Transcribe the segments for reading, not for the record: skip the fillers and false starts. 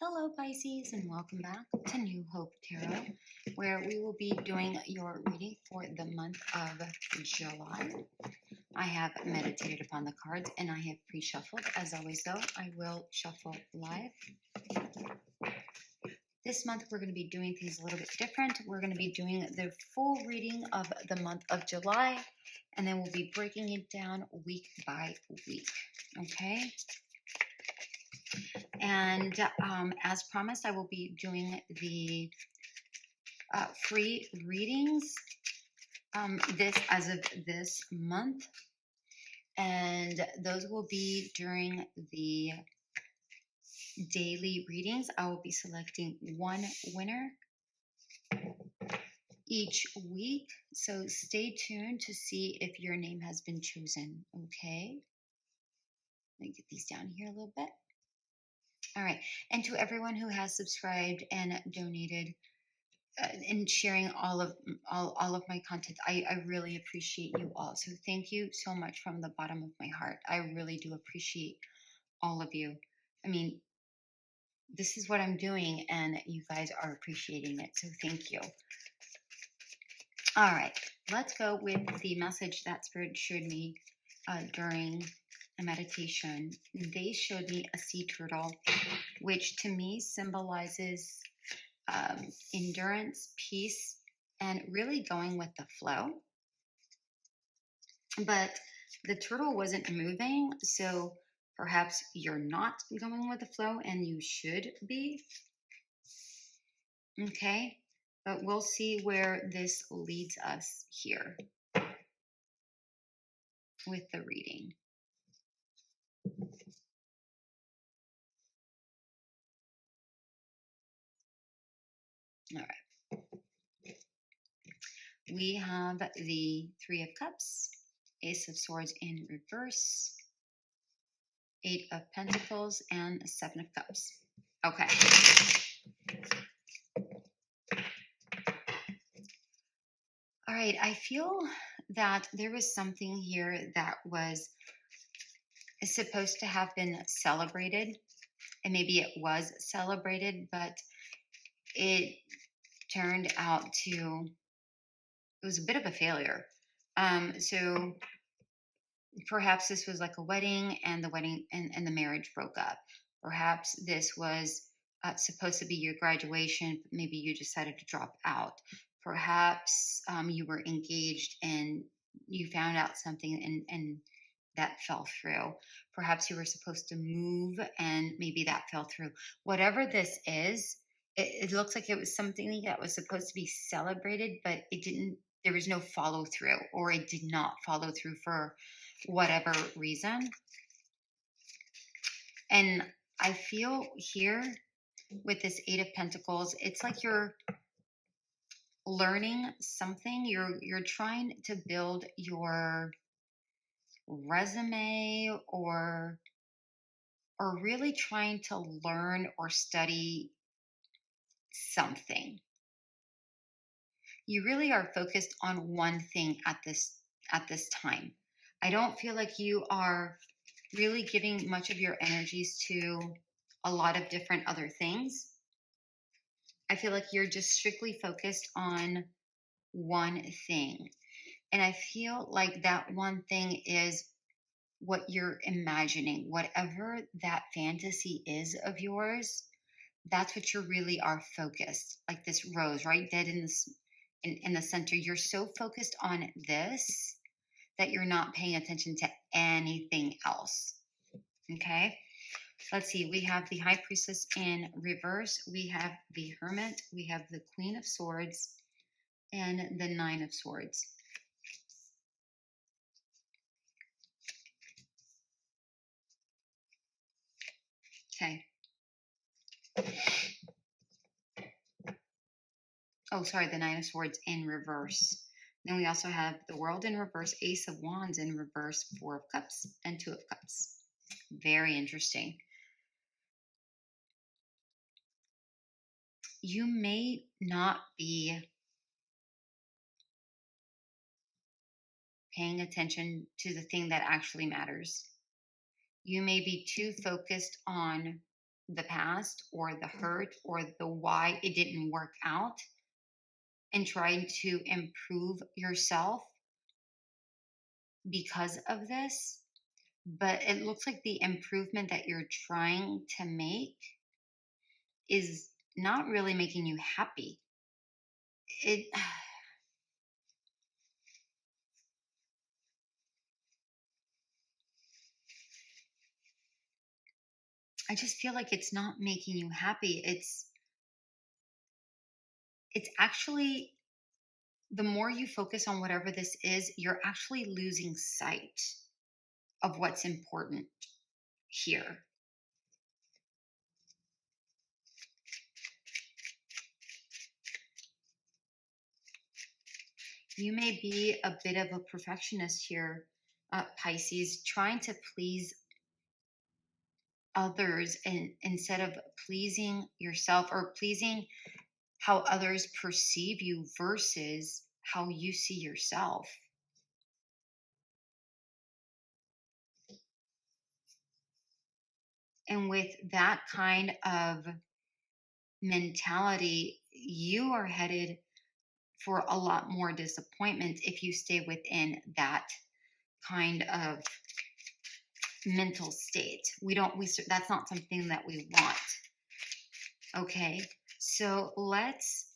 Hello, Pisces, and welcome back to New Hope Tarot, where we will be doing your reading for the month of July. I have meditated upon the cards and I have pre-shuffled. As always, though, I will shuffle live. This month, we're going to be doing things a little bit different. We're going to be doing the full reading of the month of July, and then we'll be breaking it down week by week. Okay? And as promised, I will be doing the free readings as of this month, and those will be during the daily readings. I will be selecting one winner each week, so stay tuned to see if your name has been chosen. Okay, let me get these down here a little bit. All right, and to everyone who has subscribed and donated and sharing all of my content, I really appreciate you all. So thank you so much from the bottom of my heart. I really do appreciate all of you. I mean, this is what I'm doing, and you guys are appreciating it. So thank you. All right, let's go with the message that Spirit showed me during a meditation. They showed me a sea turtle, which to me symbolizes endurance, peace, and really going with the flow. But the turtle wasn't moving, so perhaps you're not going with the flow and you should be. Okay, but we'll see where this leads us here with the reading. All right. We have the Three of Cups, Ace of Swords in reverse, Eight of Pentacles, and Seven of Cups. Okay. All right. I feel that there was something here that was supposed to have been celebrated, and maybe it was celebrated, but it turned out to, it was a bit of a failure. So perhaps this was like a wedding, and the marriage broke up. Perhaps this was supposed to be your graduation, but maybe you decided to drop out. Perhaps you were engaged and you found out something and that fell through. Perhaps you were supposed to move and maybe that fell through. Whatever this is, it looks like it was something that was supposed to be celebrated, but it didn't. There was no follow through, or it did not follow through for whatever reason. And I feel here with this Eight of Pentacles, it's like you're learning something. You're trying to build your resume, or really trying to learn or study something. You really are focused on one thing at this time. I don't feel like you are really giving much of your energies to a lot of different other things. I feel like you're just strictly focused on one thing. And I feel like that one thing is what you're imagining. Whatever that fantasy is of yours, that's what you really are focused. Like this rose right dead in the center. You're so focused on this that you're not paying attention to anything else. Okay, let's see. We have the High Priestess in reverse. We have the Hermit. We have the Queen of Swords and the Nine of Swords. Okay. Oh, sorry, the Nine of Swords in reverse. Then we also have the World in reverse, Ace of Wands in reverse, Four of Cups, and Two of Cups. Very interesting. You may not be paying attention to the thing that actually matters. You may be too focused on the past or the hurt or the why it didn't work out and trying to improve yourself because of this. But it looks like the improvement that you're trying to make is not really making you happy. It I just feel like it's not making you happy. It's actually, the more you focus on whatever this is, you're actually losing sight of what's important here. You may be a bit of a perfectionist here, Pisces, trying to please others and instead of pleasing yourself or pleasing how others perceive you versus how you see yourself. And with that kind of mentality, you are headed for a lot more disappointment if you stay within that kind of mental state. That's not something that we want. Okay. So let's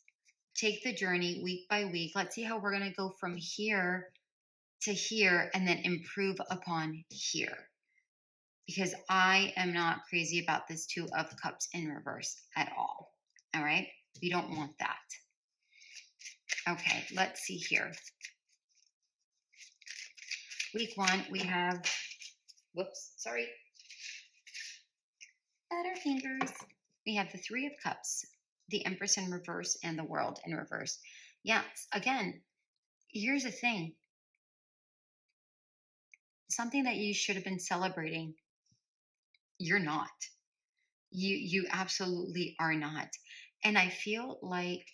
take the journey week by week. Let's see how we're going to go from here to here and then improve upon here. Because I am not crazy about this Two of Cups in reverse at all. All right. We don't want that. Okay. Let's see here. Week one, we have, whoops, sorry. Butterfingers. We have the Three of Cups, the Empress in reverse, and the World in reverse. Yes. Again, here's the thing. Something that you should have been celebrating, you're not. You absolutely are not. And I feel like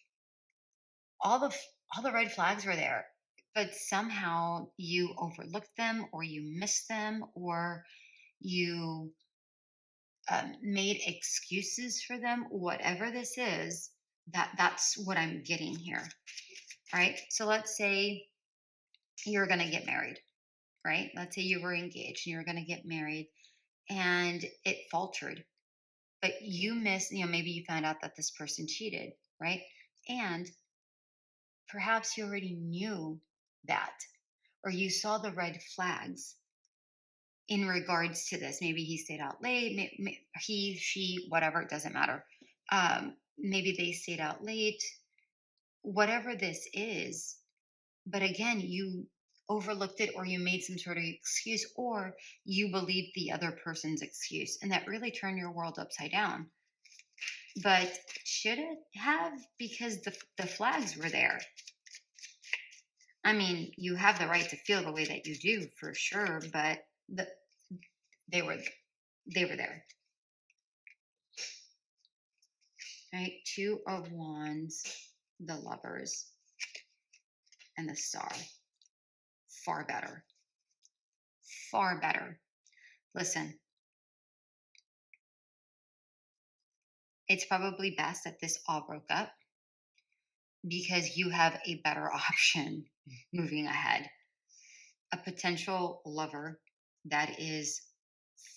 all the red flags were there, but somehow you overlooked them or you missed them or you made excuses for them. Whatever this is, that's what I'm getting here. All right. So let's say you're going to get married, right? Let's say you were engaged and you were going to get married and it faltered, but you missed, maybe you found out that this person cheated, right? And perhaps you already knew that, or you saw the red flags in regards to this. Maybe he stayed out late, he, she, whatever, it doesn't matter. Maybe they stayed out late, whatever this is. But again, you overlooked it or you made some sort of excuse or you believed the other person's excuse. And that really turned your world upside down. But should it have? Because the flags were there. I mean, you have the right to feel the way that you do for sure, but they were there. Right? Two of Wands, the Lovers, and the Star. Far better. Far better. Listen, it's probably best that this all broke up because you have a better option moving ahead. A potential lover that is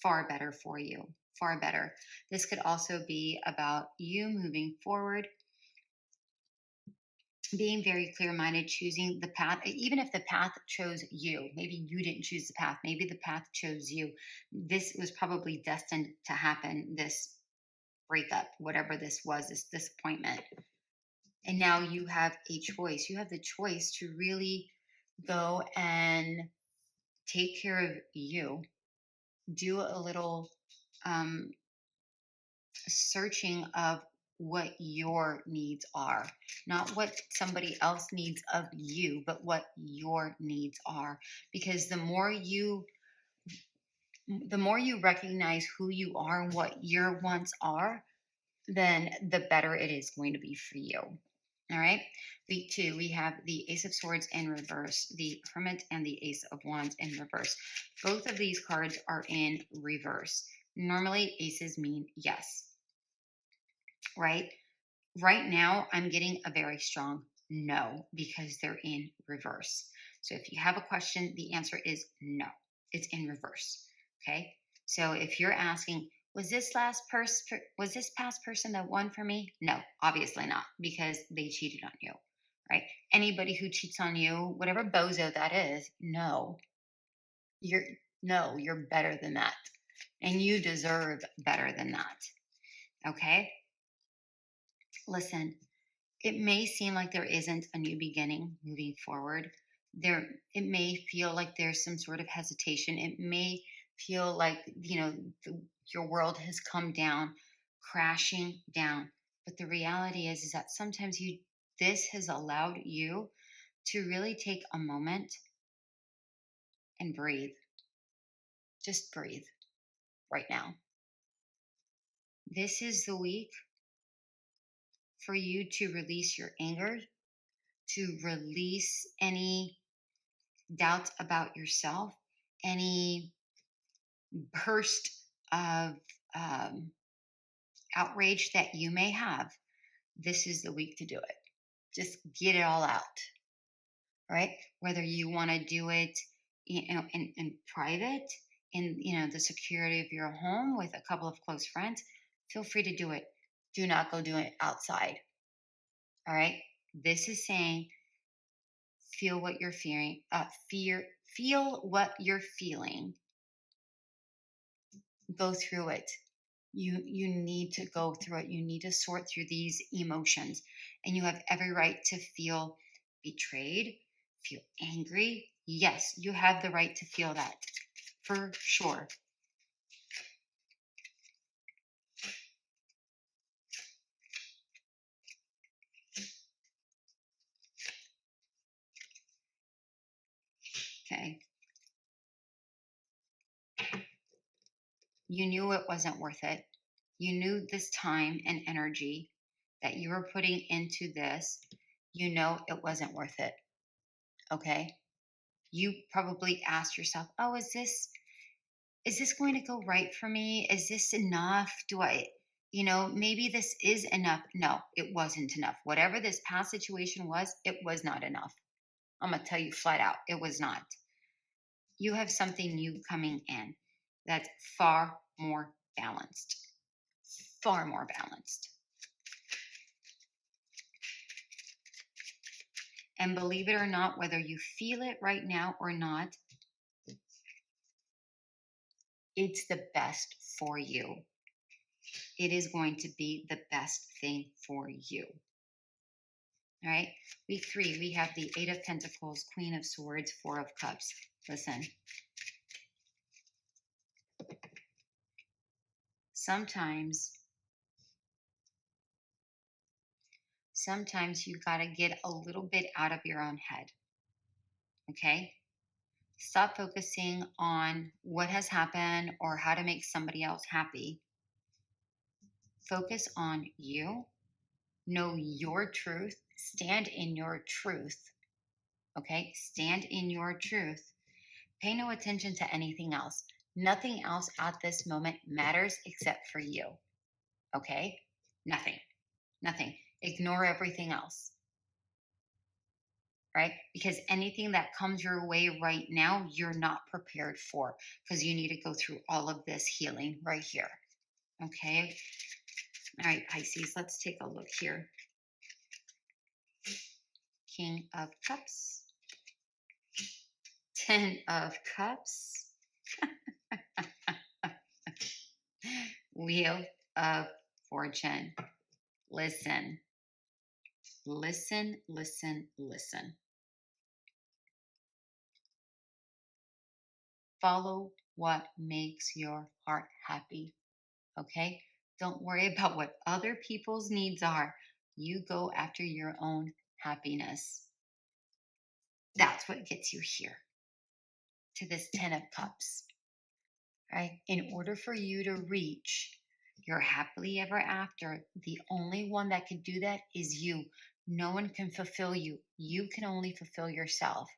far better for you. Far better. This could also be about you moving forward, being very clear-minded, choosing the path, even if the path chose you. Maybe you didn't choose the path. Maybe the path chose you. This was probably destined to happen, this breakup, whatever this was, this disappointment. And now you have a choice. You have the choice to really go and take care of you. Do a little searching of what your needs are, not what somebody else needs of you, but what your needs are. Because the more you recognize who you are and what your wants are, then the better it is going to be for you. All right. Week two, we have the Ace of Swords in reverse, the Hermit, and the Ace of Wands in reverse. Both of these cards are in reverse. Normally, aces mean yes, right? Right now, I'm getting a very strong no because they're in reverse. So if you have a question, the answer is no. It's in reverse. Okay. So if you're asking, was this past person the one for me? No, obviously not, because they cheated on you. Right? Anybody who cheats on you, whatever bozo that is, you're you're better than that. And you deserve better than that. Okay? Listen, it may seem like there isn't a new beginning moving forward. It may feel like there's some sort of hesitation. It may feel like, your world has come down, crashing down. But the reality is that sometimes this has allowed you to really take a moment and breathe. Just breathe right now. This is the week for you to release your anger, to release any doubts about yourself, any burst of um, outrage that you may have. This is the week to do it. Just get it all out, right? Whether you want to do it, in private, in the security of your home with a couple of close friends, feel free to do it. Do not go do it outside. All right. This is saying feel what you're fearing. Feel what you're feeling. Go through it. You need to go through it. You need to sort through these emotions, and you have every right to feel betrayed, feel angry. Yes, you have the right to feel that, for sure. Okay. You knew it wasn't worth it. You knew this time and energy that you were putting into this, it wasn't worth it. Okay. You probably asked yourself, oh, is this going to go right for me? Is this enough? Maybe this is enough. No, it wasn't enough. Whatever this past situation was, it was not enough. I'm going to tell you flat out, it was not. You have something new coming in that's far more balanced. Far more balanced. And believe it or not, whether you feel it right now or not, it's the best for you. It is going to be the best thing for you. All right. Week 3, we have the 8 of Pentacles, Queen of Swords, 4 of Cups. Listen. Sometimes you got to get a little bit out of your own head. Okay? Stop focusing on what has happened or how to make somebody else happy. Focus on you. Know your truth. Stand in your truth. Okay? Stand in your truth. Pay no attention to anything else. Nothing else at this moment matters except for you. Okay? Nothing. Nothing. Ignore everything else. Right? Because anything that comes your way right now, you're not prepared for, because you need to go through all of this healing right here. Okay? All right, Pisces, let's take a look here. King of Cups. 10 of Cups. Wheel of Fortune. Listen. Listen, listen, listen. Follow what makes your heart happy. Okay? Don't worry about what other people's needs are. You go after your own happiness. That's what gets you here to this 10 of Cups. Right? In order for you to reach your happily ever after, the only one that can do that is you. No one can fulfill you. You can only fulfill yourself.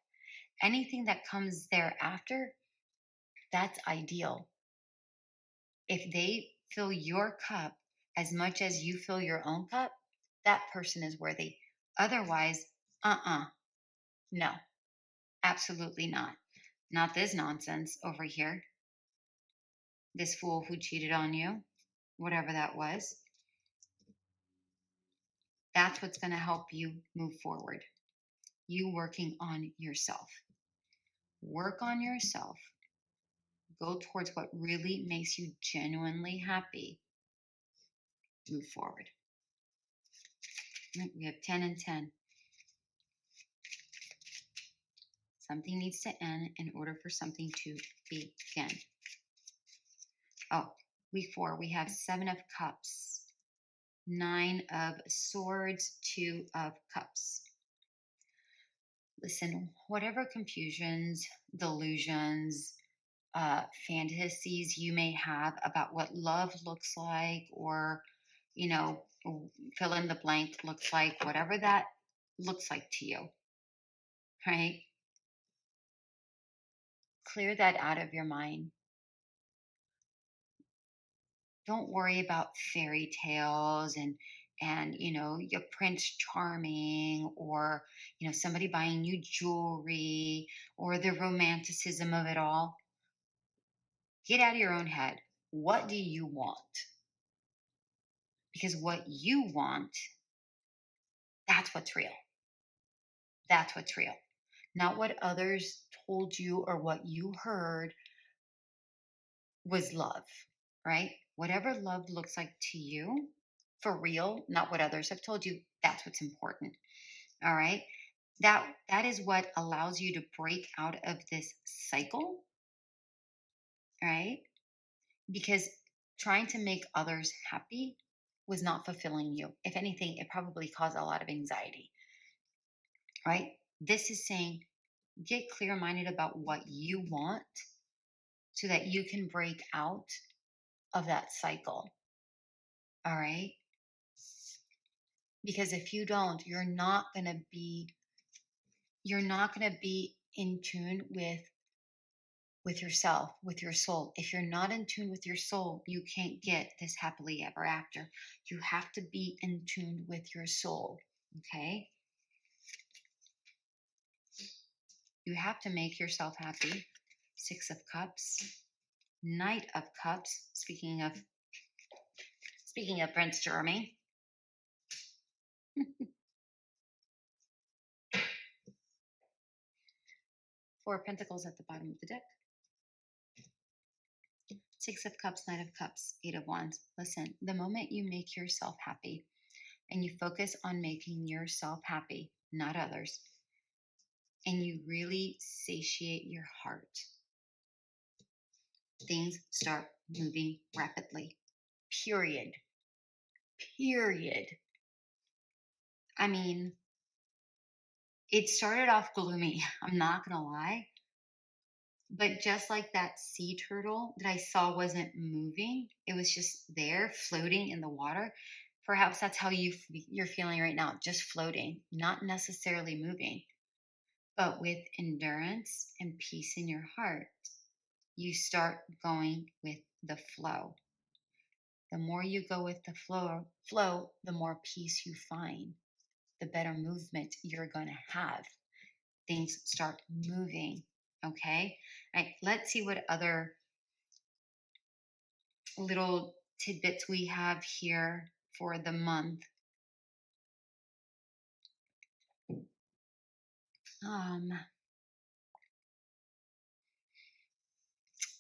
Anything that comes thereafter, that's ideal. If they fill your cup as much as you fill your own cup, that person is worthy. Otherwise, no, absolutely not. Not this nonsense over here. This fool who cheated on you, whatever that was. That's what's going to help you move forward. You working on yourself. Work on yourself. Go towards what really makes you genuinely happy. Move forward. We have 10 and 10. Something needs to end in order for something to begin. Oh, week 4, we have 7 of Cups, 9 of Swords, 2 of Cups. Listen, whatever confusions, delusions, fantasies you may have about what love looks like, or, you know, fill in the blank looks like, whatever that looks like to you, right? Clear that out of your mind. Don't worry about fairy tales and your Prince Charming, or somebody buying you jewelry, or the romanticism of it all. Get out of your own head. What do you want? Because what you want, that's what's real. That's what's real. Not what others told you or what you heard was love, right? Whatever love looks like to you, for real, not what others have told you, that's what's important. All right? That is what allows you to break out of this cycle, right? Because trying to make others happy was not fulfilling you. If anything, it probably caused a lot of anxiety, right? This is saying get clear minded about what you want so that you can break out of that cycle. All right? Because if you don't, you're not going to be in tune with yourself, with your soul. If you're not in tune with your soul, you can't get this happily ever after. You have to be in tune with your soul. Okay? You have to make yourself happy. 6 of Cups, Knight of Cups. Speaking of Prince Charming. 4 of Pentacles at the bottom of the deck. 6 of Cups, Knight of Cups, 8 of Wands. Listen, the moment you make yourself happy and you focus on making yourself happy, not others, and you really satiate your heart, things start moving rapidly. Period. Period. I mean, it started off gloomy. I'm not going to lie. But just like that sea turtle that I saw wasn't moving, it was just there floating in the water. Perhaps that's how you're feeling right now, just floating, not necessarily moving. But with endurance and peace in your heart, you start going with the flow. The more you go with the flow, the more peace you find, the better movement you're going to have. Things start moving. Okay. All right. Let's see what other little tidbits we have here for the month. Um,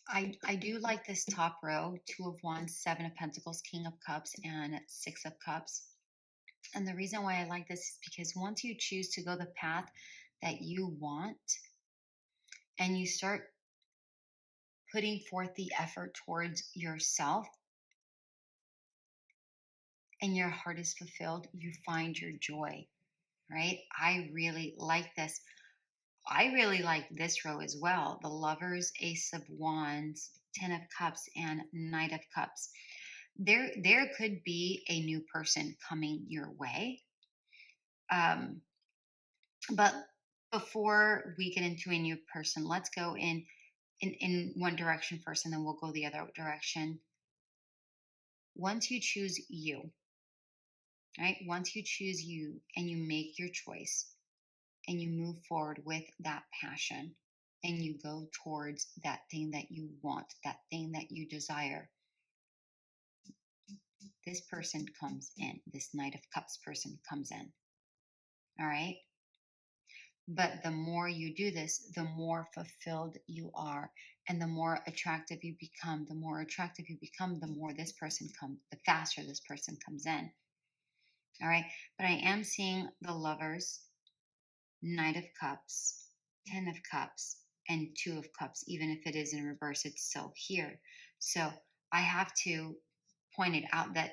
I do like this top row: 2 of Wands, 7 of Pentacles, King of Cups, and 6 of Cups. And the reason why I like this is because once you choose to go the path that you want and you start putting forth the effort towards yourself and your heart is fulfilled, you find your joy, right? I really like this. I really like this row as well: the Lovers, Ace of Wands, 10 of Cups, and Knight of Cups. There could be a new person coming your way. But before we get into a new person, let's go in one direction first, and then we'll go the other direction. Once you choose you, right? Once you choose you and you make your choice and you move forward with that passion and you go towards that thing that you want, that thing that you desire, this person comes in. This Knight of Cups person comes in. All right. But the more you do this, the more fulfilled you are. And the more attractive you become, the more attractive you become, the more this person comes, the faster this person comes in. All right. But I am seeing the Lovers, Knight of Cups, Ten of Cups, and Two of Cups. Even if it is in reverse, it's still here. So I have to point it out that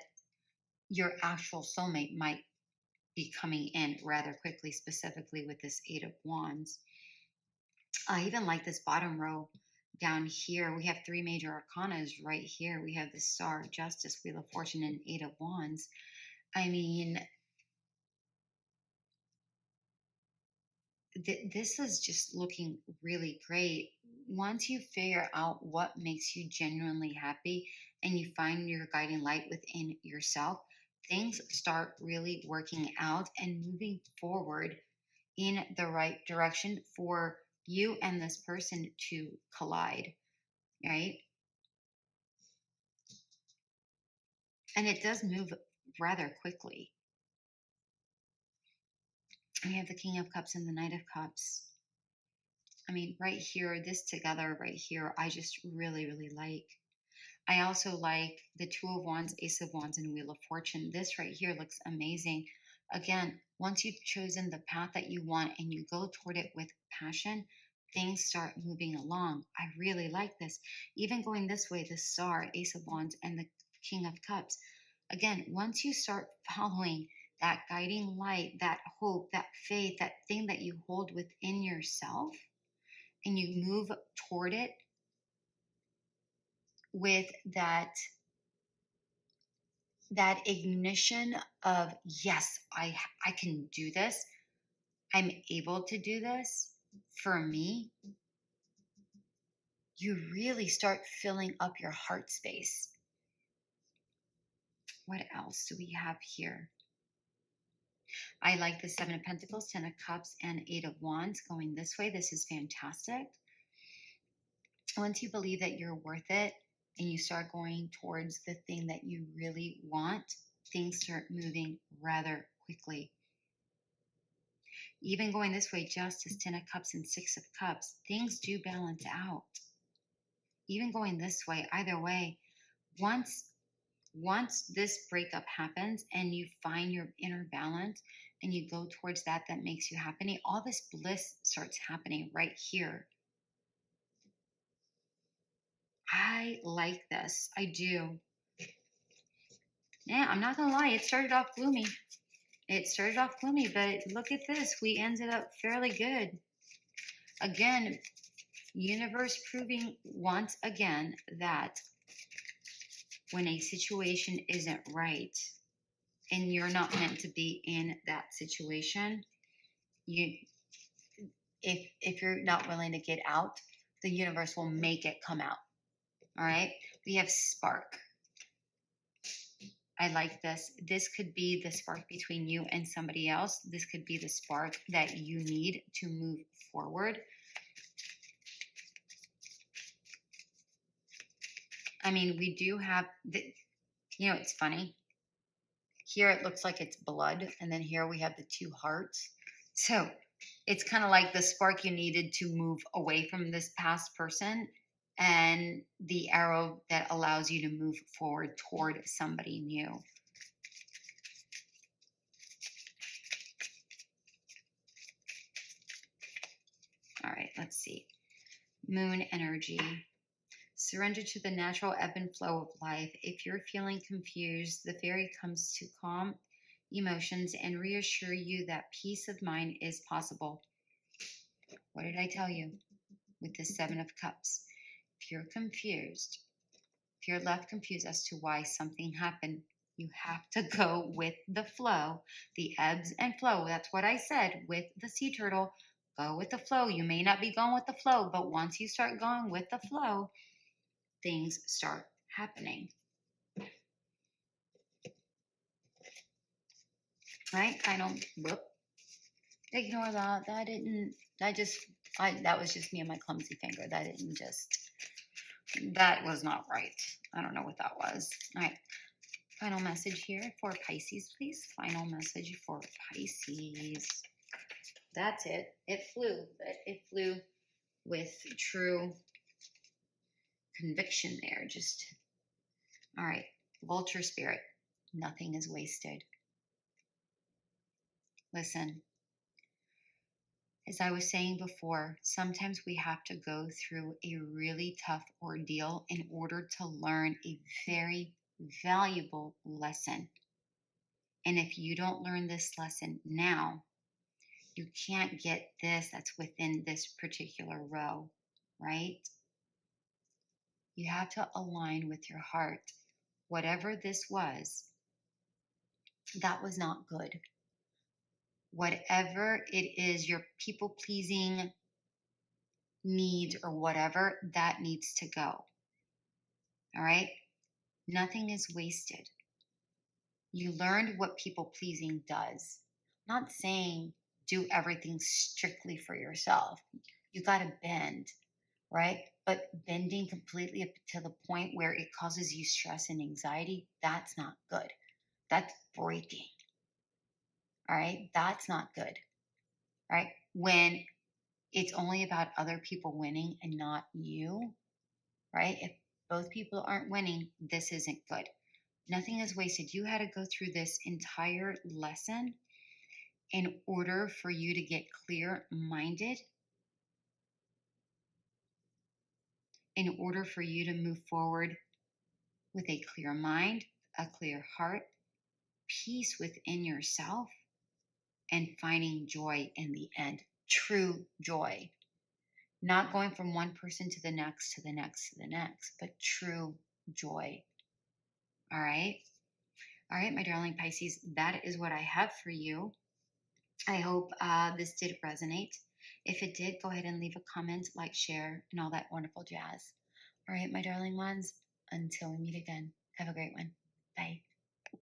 your actual soulmate might be coming in rather quickly, specifically with this Eight of Wands. I even like this bottom row down here. We have three major arcanas right here. We have the Star of Justice, Wheel of Fortune, and Eight of Wands. I mean, this is just looking really great. Once you figure out what makes you genuinely happy and you find your guiding light within yourself, things start really working out and moving forward in the right direction for you and this person to collide, right? And it does move rather quickly. We have the King of Cups and the Knight of Cups. I mean, right here, this together right here, I just really, really like. I also like the Two of Wands, Ace of Wands, and Wheel of Fortune. This right here looks amazing. Again, once you've chosen the path that you want and you go toward it with passion, things start moving along. I really like this. Even going this way, the Star, Ace of Wands, and the King of Cups. Again, once you start following that guiding light, that hope, that faith, that thing that you hold within yourself, and you move toward it with that ignition of, yes, I can do this, I'm able to do this for me, you really start filling up your heart space. What else do we have here? I like the Seven of Pentacles, Ten of Cups, and Eight of Wands going this way. This is fantastic. Once you believe that you're worth it and you start going towards the thing that you really want, things start moving rather quickly. Even going this way, Justice, Ten of Cups, and Six of Cups, things do balance out. Even going this way, either way, once this breakup happens and you find your inner balance and you go towards that makes you happy, all this bliss starts happening right here. I like this. I do. Yeah, I'm not gonna lie, it started off gloomy. But look at this. We ended up fairly good. Again, universe proving once again that when a situation isn't right and you're not meant to be in that situation, you if you're not willing to get out, the universe will make it come out. All right? We have spark. I like this. This could be the spark between you and somebody else. This could be the spark that you need to move forward. I mean, we do have it's funny. Here it looks like it's blood, and then here we have the two hearts. So it's kind of like the spark you needed to move away from this past person and the arrow that allows you to move forward toward somebody new. All right, let's see. Moon energy. Surrender to the natural ebb and flow of life. If you're feeling confused, the fairy comes to calm emotions and reassure you that peace of mind is possible. What did I tell you with the Seven of Cups? If you're confused, if you're left confused as to why something happened, you have to go with the flow, the ebbs and flow. That's what I said with the sea turtle. Go with the flow. You may not be going with the flow, but once you start going with the flow, things start happening. Right? Final. Whoop. Ignore that. That didn't. That just. That was just me and my clumsy finger. That didn't just. That was not right. I don't know what that was. All right. Final message here for Pisces, please. Final message for Pisces. That's it. It flew. It flew with true conviction there. Just, all right. Vulture spirit. Nothing is wasted. Listen, as I was saying before, sometimes we have to go through a really tough ordeal in order to learn a very valuable lesson. And if you don't learn this lesson now, you can't get this that's within this particular row, right? You have to align with your heart. Whatever this was, that was not good. Whatever it is, your people pleasing needs or whatever, that needs to go. All right? Nothing is wasted. You learned what people pleasing does. I'm not saying do everything strictly for yourself. You got to bend, right? But bending completely up to the point where it causes you stress and anxiety, that's not good. That's breaking. All right? That's not good. Right? When it's only about other people winning and not you, right? If both people aren't winning, this isn't good. Nothing is wasted. You had to go through this entire lesson in order for you to get clear minded, in order for you to move forward with a clear mind, a clear heart, peace within yourself, and finding joy in the end. True joy. Not going from one person to the next, to the next, to the next, but true joy. All right. All right, my darling Pisces, that is what I have for you. I hope this did resonate. If it did, go ahead and leave a comment, like, share, and all that wonderful jazz. All right, my darling ones, until we meet again, have a great one. Bye.